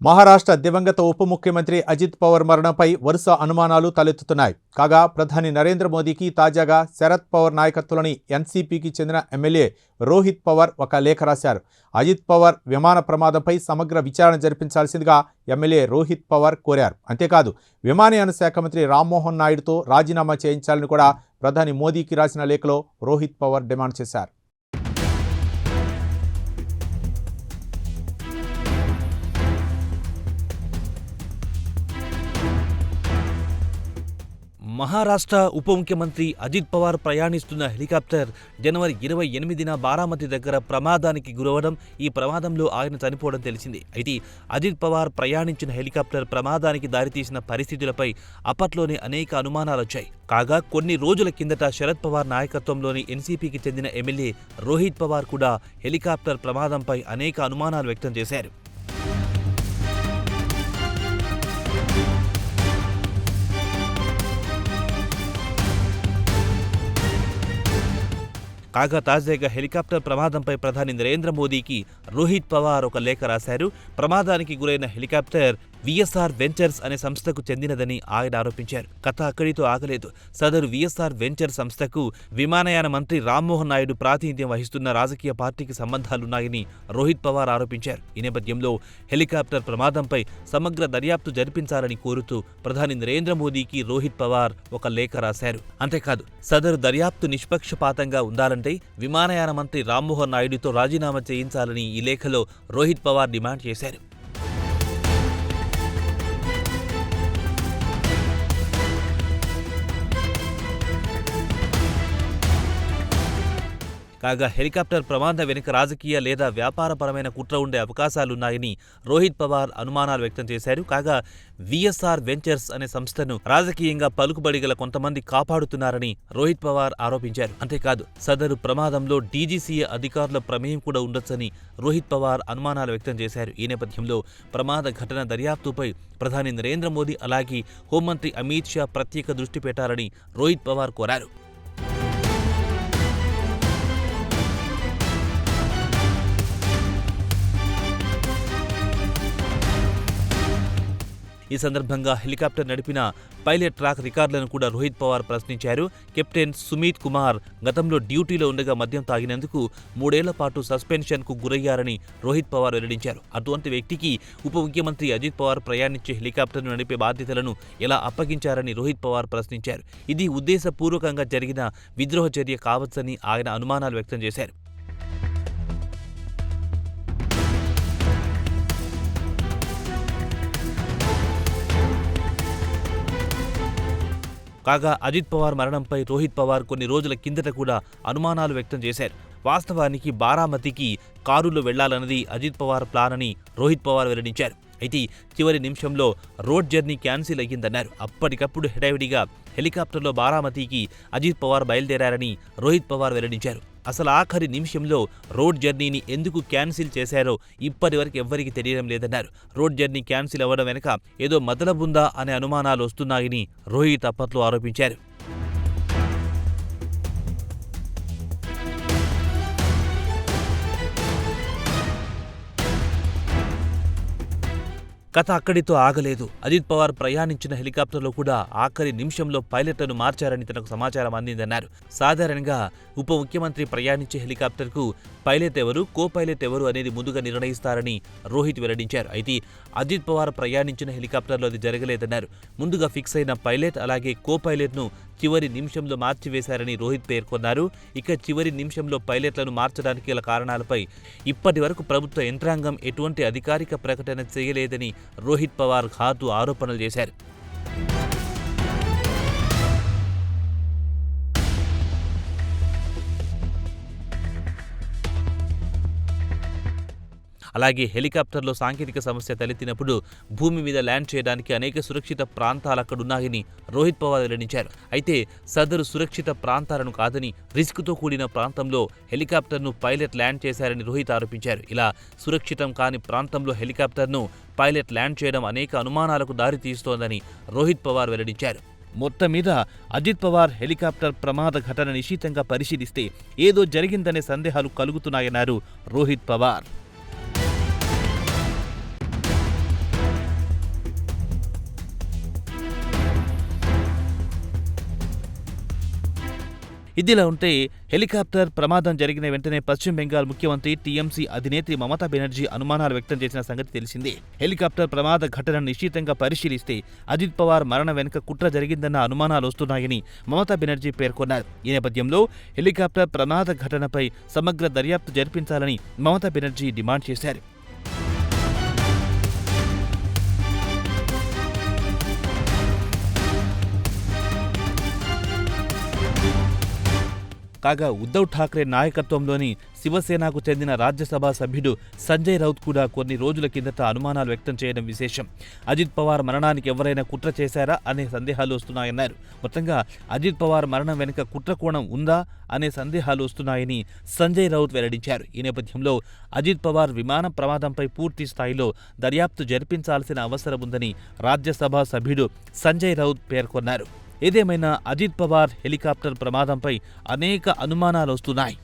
మహారాష్ట్ర దివంగత ఉప ముఖ్యమంత్రి అజిత్ పవార్ మరణంపై వరుస అనుమానాలు తలెత్తుతున్నాయి. కాగా ప్రధాని నరేంద్ర మోదీకి తాజాగా శరద్ పవార్ నాయకత్వంలోని ఎన్సీపీకి చెందిన ఎమ్మెల్యే రోహిత్ పవార్ ఒక లేఖ రాశారు. అజిత్ పవార్ విమాన ప్రమాదంపై సమగ్ర విచారణ జరిపించాల్సిందిగా ఎమ్మెల్యే రోహిత్ పవార్ కోరారు. అంతేకాదు విమానయాన శాఖ మంత్రి రామ్మోహన్ నాయుడుతో రాజీనామా చేయించాలని కూడా ప్రధాని మోదీకి రాసిన లేఖలో రోహిత్ పవార్ డిమాండ్ చేశారు. మహారాష్ట్ర ఉప ముఖ్యమంత్రి అజిత్ పవార్ ప్రయాణిస్తున్న హెలికాప్టర్ జనవరి 28న బారామతి దగ్గర ప్రమాదానికి గురవడం, ఈ ప్రమాదంలో ఆయన చనిపోవడం తెలిసింది. అయితే అజిత్ పవార్ ప్రయాణించిన హెలికాప్టర్ ప్రమాదానికి దారితీసిన పరిస్థితులపై అప్పట్లోనే అనేక అనుమానాలొచ్చాయి. కాగా కొన్ని రోజుల కిందట శరద్ పవార్ నాయకత్వంలోని ఎన్సీపీకి చెందిన ఎమ్మెల్యే రోహిత్ పవార్ కూడా హెలికాప్టర్ ప్రమాదంపై అనేక అనుమానాలు వ్యక్తం చేశారు. కాగా తాజాగా హెలికాప్టర్ ప్రమాదంపై ప్రధాని నరేంద్ర మోదీకి రోహిత్ పవార్ ఒక లేఖ రాశారు. ప్రమాదానికి గురైన హెలికాప్టర్ విఎస్ఆర్ వెంచర్స్ అనే సంస్థకు చెందినదని ఆయన ఆరోపించారు. కథ అక్కడితో ఆగలేదు. సదరు విఎస్ఆర్ వెంచర్ సంస్థకు విమానయాన మంత్రి రామ్మోహన్ నాయుడు ప్రాతినిధ్యం వహిస్తున్న రాజకీయ పార్టీకి సంబంధాలున్నాయని రోహిత్ పవార్ ఆరోపించారు. ఈ నేపథ్యంలో హెలికాప్టర్ ప్రమాదంపై సమగ్ర దర్యాప్తు జరిపించాలని కోరుతూ ప్రధాని నరేంద్ర మోదీకి రోహిత్ పవార్ ఒక లేఖ రాశారు. అంతేకాదు సదరు దర్యాప్తు నిష్పక్షపాతంగా ఉండాలంటే విమానయాన మంత్రి రామ్మోహన్ నాయుడుతో రాజీనామా చేయించాలని ఈ లేఖలో రోహిత్ పవార్ డిమాండ్ చేశారు. కాగా హెలికాప్టర్ ప్రమాదం వెనుక రాజకీయ లేదా వ్యాపారపరమైన కుట్ర ఉండే అవకాశాలున్నాయని రోహిత్ పవార్ అనుమానాలు వ్యక్తం చేశారు. కాగా విఎస్ఆర్ వెంచర్స్ అనే సంస్థను రాజకీయంగా పలుకుబడి గల కొంతమంది కాపాడుతున్నారని రోహిత్ పవార్ ఆరోపించారు. అంతేకాదు సదరు ప్రమాదంలో డీజీసీఏ అధికారుల ప్రమేయం కూడా ఉండొచ్చని రోహిత్ పవార్ అనుమానాలు వ్యక్తం చేశారు. ఈ నేపథ్యంలో ప్రమాద ఘటన దర్యాప్తుపై ప్రధాని నరేంద్ర మోదీ అలాగే హోంమంత్రి అమిత్ షా ప్రత్యేక దృష్టి పెట్టారని రోహిత్ పవార్ కోరారు. ఈ సందర్భంగా హెలికాప్టర్ నడిపిన పైలట్ ట్రాక్ రికార్డులను కూడా రోహిత్ పవార్ ప్రశ్నించారు. కెప్టెన్ సుమీత్ కుమార్ గతంలో డ్యూటీలో ఉండగా మద్యం తాగినందుకు 3 ఏళ్ల పాటు సస్పెన్షన్కు గురయ్యారని రోహిత్ పవార్ వెల్లడించారు. అటువంటి వ్యక్తికి ఉప ముఖ్యమంత్రి అజిత్ పవార్ ప్రయాణించే హెలికాప్టర్ను నడిపే బాధ్యతలను ఎలా అప్పగించారని రోహిత్ పవార్ ప్రశ్నించారు. ఇది ఉద్దేశపూర్వకంగా జరిగిన విద్రోహ చర్య కావచ్చని ఆయన అనుమానాలు వ్యక్తం చేశారు. కాగా అజిత్ పవార్ మరణంపై రోహిత్ పవార్ కొన్ని రోజుల కిందట కూడా అనుమానాలు వ్యక్తం చేశారు. వాస్తవానికి బారామతికి కారులో వెళ్లాలన్నది అజిత్ పవార్ ప్లాన్ అని రోహిత్ పవార్ వెల్లడించారు. అయితే చివరి నిమిషంలో రోడ్ జర్నీ క్యాన్సిల్ అయ్యిందన్నారు. అప్పటికప్పుడు హడావిడిగా హెలికాప్టర్లో బారామతికి అజిత్ పవార్ బయలుదేరారని రోహిత్ పవార్ వెల్లడించారు. అసలు ఆఖరి నిమిషంలో రోడ్ జర్నీని ఎందుకు క్యాన్సిల్ చేశారో ఇప్పటివరకు ఎవ్వరికీ తెలియడం లేదన్నారు. రోడ్ జర్నీ క్యాన్సిల్ అవ్వడం వెనుక ఏదో మతలబుందా అనే అనుమానాలు వస్తున్నాయని రోహిత్ అప్పట్లో ఆరోపించారు. కథ అక్కడితో ఆగలేదు. అజిత్ పవార్ ప్రయాణించిన హెలికాప్టర్లో కూడా ఆఖరి నిమిషంలో పైలట్లను మార్చారని తనకు సమాచారం అందిందన్నారు. సాధారణంగా ఉప ముఖ్యమంత్రి ప్రయాణించే హెలికాప్టర్కు పైలట్ ఎవరు, కో పైలట్ ఎవరు అనేది ముందుగా నిర్ణయిస్తారని రోహిత్ వెల్లడించారు. అయితే అజిత్ పవార్ ప్రయాణించిన హెలికాప్టర్లో అది జరగలేదన్నారు. ముందుగా ఫిక్స్ అయిన పైలట్ అలాగే కో పైలట్ను చివరి నిమిషంలో మార్చివేశారని రోహిత్ పేర్కొన్నారు. ఇక చివరి నిమిషంలో పైలట్లను మార్చడానికి గల కారణాలపై ఇప్పటి వరకు ప్రభుత్వ యంత్రాంగం ఎటువంటి అధికారిక ప్రకటన చేయలేదని రోహిత్ పవార్ ఘాటు ఆరోపణలు చేశారు. అలాగే హెలికాప్టర్లో సాంకేతిక సమస్య తలెత్తినప్పుడు భూమి మీద ల్యాండ్ చేయడానికి అనేక సురక్షిత ప్రాంతాలు అక్కడున్నాయని రోహిత్ పవార్ వెల్లడించారు. అయితే సదరు సురక్షిత ప్రాంతాలను కాదని రిస్క్తో కూడిన ప్రాంతంలో హెలికాప్టర్ను పైలట్ ల్యాండ్ చేశారని రోహిత్ ఆరోపించారు. ఇలా సురక్షితం కాని ప్రాంతంలో హెలికాప్టర్ను పైలట్ ల్యాండ్ చేయడం అనేక అనుమానాలకు దారితీస్తోందని రోహిత్ పవార్ వెల్లడించారు. మొత్తం మీద అజిత్ పవార్ హెలికాప్టర్ ప్రమాద ఘటన నిశితంగా పరిశీలిస్తే ఏదో జరిగిందనే సందేహాలు కలుగుతున్నాయన్నారు రోహిత్ పవార్. ఇదిలా ఉంటే హెలికాప్టర్ ప్రమాదం జరిగిన వెంటనే పశ్చిమ బెంగాల్ ముఖ్యమంత్రి టీఎంసీ అధినేత్రి మమతా బెనర్జీ అనుమానాలు వ్యక్తం చేసిన సంగతి తెలిసిందే. హెలికాప్టర్ ప్రమాద ఘటనను నిశితంగా పరిశీలిస్తే అజిత్ పవార్ మరణం వెనుక కుట్ర జరిగిందన్న అనుమానాలు వస్తున్నాయని మమతా బెనర్జీ పేర్కొన్నారు. ఈ నేపథ్యంలో హెలికాప్టర్ ప్రమాద ఘటనపై సమగ్ర దర్యాప్తు జరిపించాలని మమతా బెనర్జీ డిమాండ్ చేశారు. కాగా ఉద్ధవ్ ఠాక్రే నాయకత్వంలోని శివసేనకు చెందిన రాజ్యసభ సభ్యుడు సంజయ్ రౌత్ కూడా కొన్ని రోజుల కిందట అనుమానాలు వ్యక్తం చేయడం విశేషం. అజిత్ పవార్ మరణానికి ఎవరైనా కుట్ర చేశారా అనే సందేహాలు వస్తున్నాయన్నారు. మొత్తంగా అజిత్ పవార్ మరణం వెనుక కుట్ర కోణం ఉందా అనే సందేహాలు వస్తున్నాయని సంజయ్ రౌత్ వెల్లడించారు. ఈ నేపథ్యంలో అజిత్ పవార్ విమాన ప్రమాదంపై పూర్తి స్థాయిలో దర్యాప్తు జరిపించాల్సిన అవసరం ఉందని రాజ్యసభ సభ్యుడు సంజయ్ రౌత్ పేర్కొన్నారు. ఏదేమైనా అజిత్ పవార్ హెలికాప్టర్ ప్రమాదంపై అనేక అనుమానాలు వస్తున్నాయి.